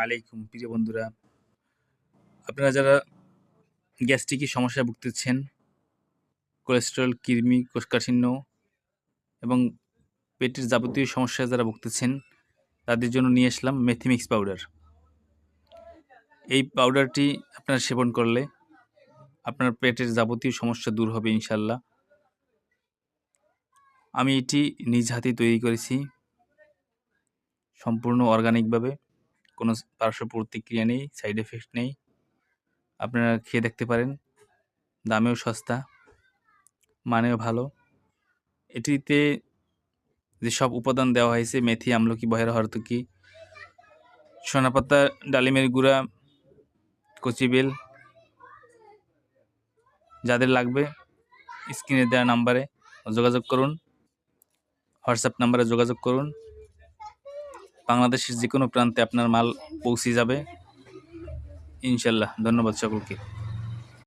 আলাইকুম প্রিয় বন্ধুরা। আপনারা যারা গ্যাস্ট্রিকের সমস্যায় ভুগতেছেন, কোলেস্টেরল, কৃমি, কোষ্ঠকাঠিন্য এবং পেটের যাবতীয় সমস্যায় যারা ভুগতেছেন, তাদের জন্য নিয়ে আসলাম মেথি মিক্স পাউডার। এই পাউডারটি আপনারা সেবন করলে আপনার পেটের যাবতীয় সমস্যা দূর হবে ইনশাআল্লাহ। আমি এটি নিজ হাতেই তৈরি করেছি, সম্পূর্ণ অর্গানিকভাবে, কোনো পার্শ্ব প্রতিক্রিয়া নেই, সাইড এফেক্ট নেই। আপনারা খেয়ে দেখতে পারেন। দামেও সস্তা, মানেও ভালো। এটিতে যেসব উপাদান দেওয়া হয়েছে মেথি, আমলকি, বহেরা হরতকি, সোনাপাতা, ডালিমের গুঁড়া, কচি বেল। যাদের লাগবে স্ক্রিনে দেওয়া নাম্বারে যোগাযোগ করুন, হোয়াটসঅ্যাপ নাম্বারে যোগাযোগ করুন। বাংলাদেশের যে কোনো প্রান্তে আপনার মাল পৌঁছে যাবে ইনশাল্লাহ। ধন্যবাদ সকলকে।